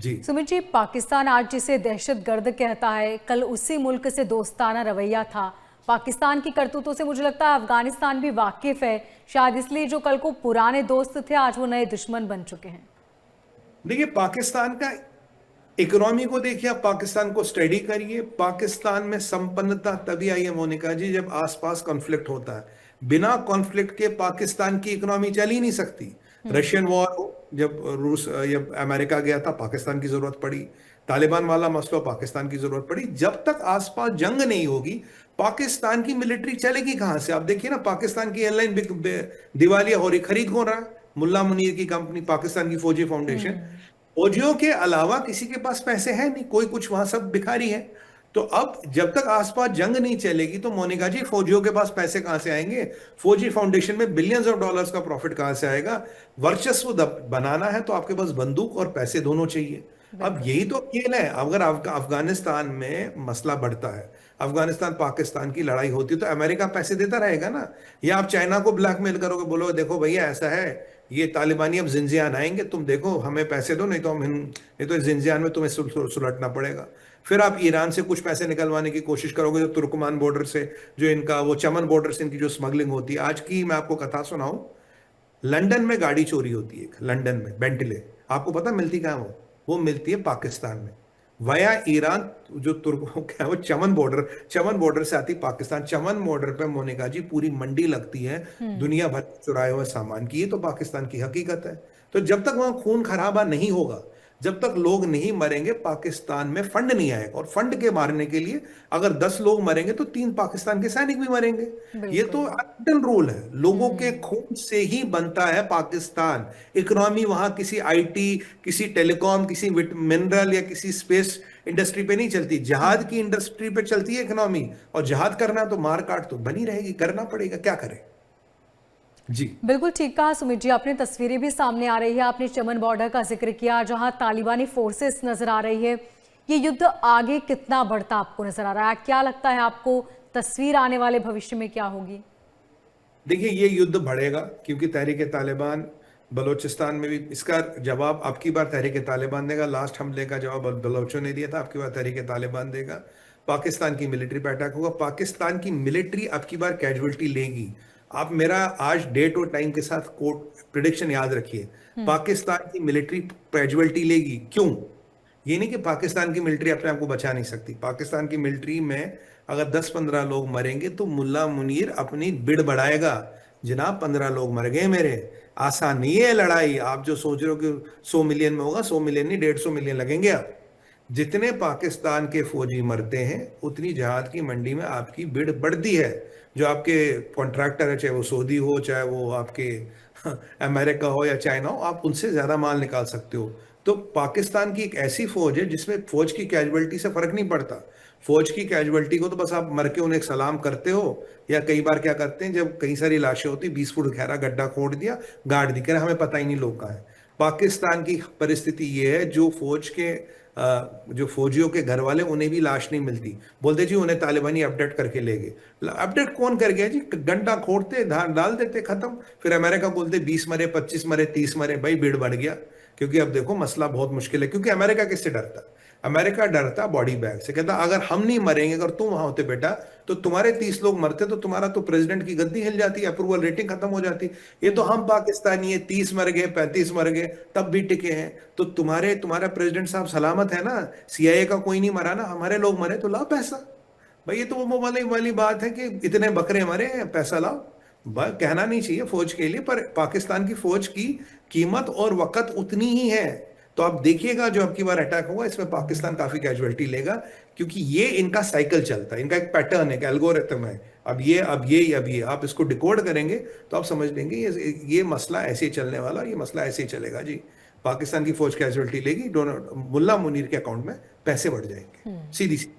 जी। सुमित जी, पाकिस्तान आज जिसे दहशतगर्द कहता है, कल उसी मुल्क से दोस्ताना रवैया था। पाकिस्तान की करतूतों से मुझे लगता है अफगानिस्तान भी वाकिफ है, शायद इसलिए जो कल को पुराने दोस्त थे आज वो नए दुश्मन बन चुके हैं। देखिए, पाकिस्तान का इकोनॉमी को देखिए, आप पाकिस्तान को स्टडी करिए। पाकिस्तान में संपन्नता तभी आई है मोनिका जी, जब आसपास कॉन्फ्लिक्ट होता है। बिना कॉन्फ्लिक्ट के पाकिस्तान की इकोनॉमी चल ही नहीं सकती। रशियन वॉर हो, जब रूस जब अमेरिका गया था, पाकिस्तान की जरूरत पड़ी। तालिबान वाला मसला, पाकिस्तान की जरूरत पड़ी। जब तक आसपास जंग नहीं होगी, पाकिस्तान की मिलिट्री चलेगी कहां से? आप देखिए ना, पाकिस्तान की एयरलाइन दिवालिया हो रही, खरीद कौन रहा है? मुल्ला मुनीर की कंपनी, पाकिस्तान की फौजी फाउंडेशन। फौजियों के अलावा किसी के पास पैसे हैं नहीं, कोई कुछ वहां सब भिखारी है। तो अब जब तक आसपास जंग नहीं चलेगी, तो मोनिका जी फौजियों के पास पैसे कहां से आएंगे? फौजी फाउंडेशन में बिलियंस ऑफ डॉलर्स का प्रॉफिट कहां से आएगा? वर्चस्व बनाना है तो आपके पास बंदूक और पैसे दोनों चाहिए। अब बिल्कुल। यही तो खेल है। अगर अफगानिस्तान में मसला बढ़ता है, अफगानिस्तान पाकिस्तान की लड़ाई होती है, तो अमेरिका पैसे देता रहेगा ना? या आप चाइना को ब्लैकमेल करोगे, बोलो देखो भैया ऐसा है, ये तालिबानी अब जिंजियान आएंगे, तुम देखो हमें पैसे दो, नहीं तो जिंजियान में तुम्हें सुलटना पड़ेगा। फिर आप ईरान से कुछ पैसे निकलवाने की कोशिश करोगे, जो तुर्कमान बॉर्डर से, जो इनका वो चमन बॉर्डर से इनकी जो स्मगलिंग होती है। आज की मैं आपको कथा सुनाऊं, लंदन में गाड़ी चोरी होती है, लंदन में बेंटले। आपको पता मिलती कहाँ? वो मिलती है पाकिस्तान में, वया ईरान। जो तुर्कों क्या, वो चमन बॉर्डर से आती पाकिस्तान। चमन बॉर्डर पे मोनिका जी पूरी मंडी लगती है दुनिया भर के चुराए हुए सामान की। ये तो पाकिस्तान की हकीकत है। तो जब तक वहां खून खराबा नहीं होगा, जब तक लोग नहीं मरेंगे, पाकिस्तान में फंड नहीं आएगा। और फंड के मारने के लिए अगर 10 लोग मरेंगे तो 3 पाकिस्तान के सैनिक भी मरेंगे। ये तो बिल्कुल। अनरिटन रूल है। लोगों के खून से ही बनता है पाकिस्तान। इकोनॉमी वहां किसी आईटी, किसी टेलीकॉम, किसी मिनरल या किसी स्पेस इंडस्ट्री पे नहीं चलती, जहाद की इंडस्ट्री पे चलती है इकोनॉमी। और जहाद करना तो मार काट तो बनी रहेगी, करना पड़ेगा, क्या करें। जी। बिल्कुल ठीक कहा सुमित जी आपने। तस्वीरें भी सामने आ रही है, आपने चमन बॉर्डर का जिक्र किया जहां तालिबानी फोर्सेस नजर आ रही है। ये युद्ध आगे कितना बढ़ता आपको नजर आ रहा है? क्या लगता है आपको, तस्वीर आने वाले भविष्य में क्या होगी? देखिए, ये युद्ध बढ़ेगा, क्योंकि तहरीक तालिबान बलोचिस्तान में भी इसका जवाब अब की बार तहरीक तालिबान देगा। लास्ट हमले का जवाब बलोचों ने दिया था, अब की बार तहरीक तालिबान देगा। पाकिस्तान की मिलिट्री पे अटैक होगा। पाकिस्तान की मिलिट्री अब की बार कैजुअलिटी लेगी। आप मेरा आज डेट और टाइम के साथ कोट प्रिडिक्शन याद रखिए। पाकिस्तान की मिलिट्री कैजुअलिटी लेगी। क्यों? ये नहीं कि पाकिस्तान की मिलिट्री अपने आप को बचा नहीं सकती। पाकिस्तान की मिलिट्री में अगर 10-15 लोग मरेंगे तो मुल्ला मुनीर अपनी बिड़ बढ़ाएगा। जनाब, 15 लोग मर गए मेरे, आसान नहीं है लड़ाई। आप जो सोच रहे हो कि 100 मिलियन में होगा, 100 मिलियन नहीं, 150 मिलियन लगेंगे। आप जितने पाकिस्तान के फौजी मरते हैं, उतनी जहाद की मंडी में आपकी बिड़ बढ़ती है। जो आपके कॉन्ट्रैक्टर है, चाहे वो सऊदी हो, चाहे वो आपके अमेरिका हो या चाइना हो, आप उनसे ज्यादा माल निकाल सकते हो। तो पाकिस्तान की एक ऐसी फौज है जिसमें फौज की कैजुअलिटी से फर्क नहीं पड़ता। फौज की कैजुअलिटी को तो बस आप मर के उन्हें एक सलाम करते हो, या कई बार क्या करते हैं, जब कई सारी लाशें होती, 20 फुट गहरा गड्ढा खोद दिया, गाड़ दी, कह रहे हमें पता ही नहीं लोग कहाँ है। पाकिस्तान की परिस्थिति ये है, जो फौजियों के घर वाले, उन्हें भी लाश नहीं मिलती। बोलते जी उन्हें तालिबानी अपडेट करके ले गए। अपडेट कौन कर गया जी? गड्ढा खोदते, डाल देते, खत्म। फिर अमेरिका बोलते 20 मरे, 25 मरे, 30 मरे। भाई भीड़ बढ़ गया। क्योंकि अब देखो मसला बहुत मुश्किल है। क्योंकि अमेरिका किससे डरता? अमेरिका डरता बॉडी बैग से। कहता अगर हम नहीं मरेंगे, अगर तुम वहां होते बेटा, तो तुम्हारे 30 लोग मरते तो तुम्हारा तो प्रेसिडेंट की गद्दी हिल जाती, अप्रूवल रेटिंग खत्म हो जाती। ये तो हम पाकिस्तानी है, 30 मर गए, 35 मर गए, तब भी टिके हैं। तो तुम्हारा प्रेसिडेंट साहब सलामत है ना? सीआईए का कोई नहीं मरा ना, हमारे लोग मरे, तो लाओ पैसा। भाई ये तो वो वाली बात है कि इतने बकरे मरे हैं, पैसा लाओ। कहना नहीं चाहिए फौज के लिए, पर पाकिस्तान की फौज की कीमत और वक़्त उतनी ही है। तो आप देखिएगा जो अब की बार अटैक होगा, इसमें पाकिस्तान काफी कैजुअलिटी लेगा। क्योंकि ये इनका साइकिल चलता है, इनका एक पैटर्न है, एल्गोरिथम है। अब ये आप इसको डिकोड करेंगे तो आप समझ लेंगे ये मसला ऐसे ही चलने वाला, ये मसला ऐसे ही चलेगा जी। पाकिस्तान की फौज कैजुअलिटी लेगी, मुल्ला मुनीर के अकाउंट में पैसे बढ़ जाएंगे, सीधी सी